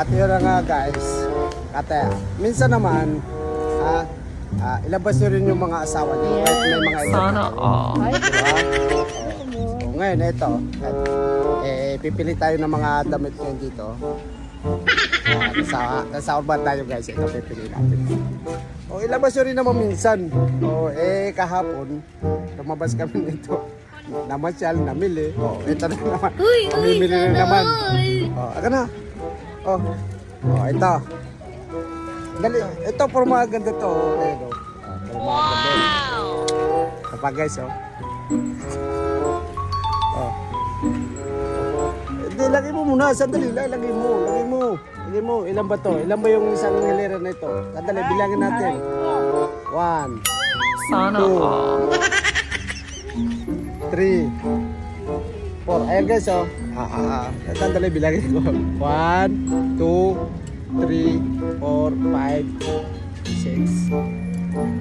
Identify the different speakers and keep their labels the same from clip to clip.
Speaker 1: At yun na nga guys. At minsan naman, ilabas nyo rin yung mga asawa nyo. Kahit may mga edad.
Speaker 2: Sana all.
Speaker 1: Diba? So, ngayon, ito. Pipili tayo ng mga damit ngayon dito. Nasa urban tayo guys. Ito pipili natin. Ilabas nyo rin naman minsan. Kahapon, lumabas kami nito. Namasyal, namili. Ito na naman. Mamimili na naman. Aka na. Ito. Dali, ito for mga ganda to. Wow! Kapag guys, Hindi, lagay mo muna. Sandali, lagay mo. Ilan ba to? Ilan ba yung isang hilera na ito? Sandali, bilangin natin. 1,
Speaker 2: Sana all.
Speaker 1: 3, 4. Ayan guys, sandali, bilangin ko. 1, 2, 3, 4, 5, 6,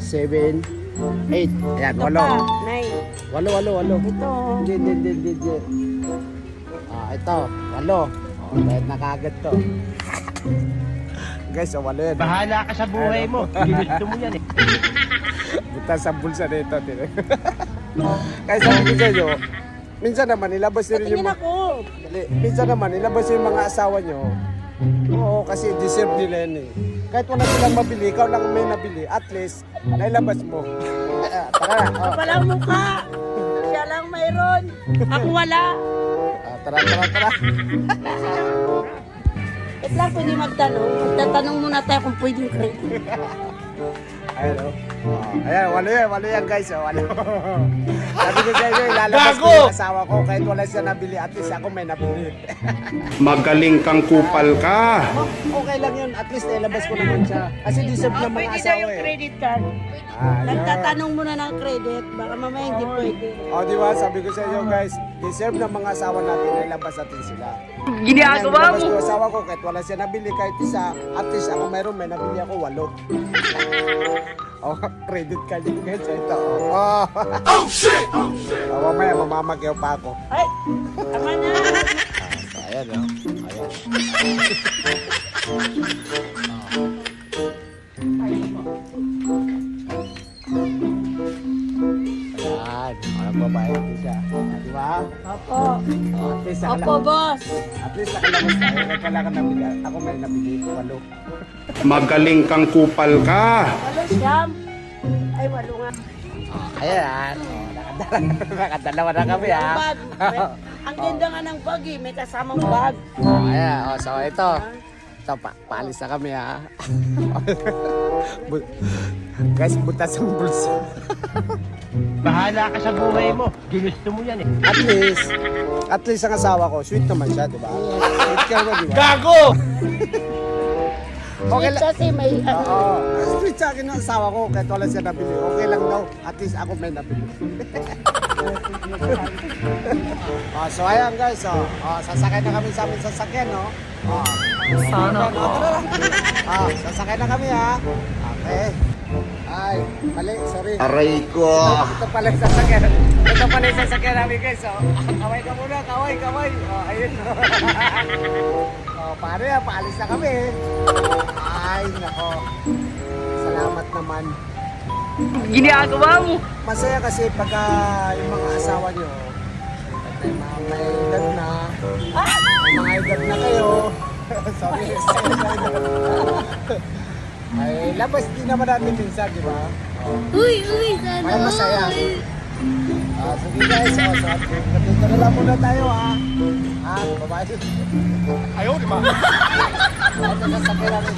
Speaker 1: 7, 8. Ayan, 8. 8.
Speaker 3: Ito.
Speaker 1: Hindi. Ito, 8. Dahil nakagad to. Guys, 8 yan.
Speaker 4: Bahala ka sa buhay mo. Ginusto mo yan eh.
Speaker 1: Buta sa bulsa na ito. Kaya sabi ko sa inyo, minsan naman ilabas nyo rin yung minsan naman ilabas yung mga asawa nyo. Oo, kasi deserve nila yan eh. Kahit wala silang mabili, ikaw lang may nabili, at least, nailabas mo. Tara na.
Speaker 3: Walang mukha. Siya lang mayroon. Ako wala.
Speaker 1: Tara.
Speaker 3: Wait lang, pwede magtanong. Magtatanong muna tayo kung pwedeng credit.
Speaker 1: Ayan, Ayan, walo yan guys, walo. Sabi ko sa inyo, ilalabas ko yung asawa ko kahit wala siya nabili, at least ako may nabili.
Speaker 5: Magaling kang kupal ka.
Speaker 1: Okay lang yun, at least ilabas ko naman siya. Kasi deserve ng mga
Speaker 3: Pwede na
Speaker 1: asawa
Speaker 3: yung
Speaker 1: eh.
Speaker 3: credit card. Nagtatanong muna ng credit. Baka mamaya hindi pwede.
Speaker 1: Di ba? Sabi ko sa inyo guys, deserve ng mga asawa natin na ilabas natin sila.
Speaker 2: Ginagawa
Speaker 1: Ilabas
Speaker 2: mo.
Speaker 1: ko asawa ko kahit wala siya nabili, kahit isa, at least ako mayroon, may nabili ako 8. Credit card yun guys, ito. Oh shit! Mamaya mamamagyaw pa ako.
Speaker 3: Ay! Tama na!
Speaker 1: So, ayan o. Ayan. Walang babae din siya. Di ba?
Speaker 3: Opo.
Speaker 1: At least
Speaker 3: Opo, boss.
Speaker 1: At least nakalabas tayo. Kahit wala ka nabili. Ako may nabili. 8.
Speaker 5: Magaling kang kupal ka.
Speaker 3: Walo siyam. Ay, walo nga.
Speaker 1: Ayan. Nakadalawa na kami ha.
Speaker 3: Bag. Ang ganda nga ng bag eh. May kasamang bag.
Speaker 1: Ayan. So ito. Ito, paalis na kami ha. Guys, butas ang bulsa.
Speaker 4: Bahala ka sa buhay mo. Ginusto mo yan eh.
Speaker 1: At least ang asawa ko, sweet naman siya, di ba? Sweet ka naman, di ba?
Speaker 4: Gago!
Speaker 1: Okay
Speaker 3: Sweet
Speaker 1: lang.
Speaker 3: kasi may
Speaker 1: Oo. Sweet sa akin ang asawa ko, kahit wala siya nabili. Okay lang daw, at least ako may nabili. So ayan guys, sasakay na kami sa aming sasakyan, no?
Speaker 2: Sana all.
Speaker 1: Sasakay na kami ha. Okay. Ay, mali, sorry.
Speaker 5: Aray ko.
Speaker 1: Ito pala yung sasakyan. Ito pala yung sasakyan namin guys. Kaway ka muna, kaway. Ayun. Pare, paalis na kami. Ay, nako. Salamat naman.
Speaker 2: Ginagawa mo.
Speaker 1: Masaya kasi pagka yung mga asawa nyo, may edad na, may mga edad na kayo. Sorry. Ay, labas din naman natin minsan, di ba?
Speaker 3: Uy, sana.
Speaker 1: May masaya. Sige guys, so dito na lang muna tayo ha. Bye-bye.
Speaker 4: Ayaw, di ba?
Speaker 1: Ito sa sakyan namin.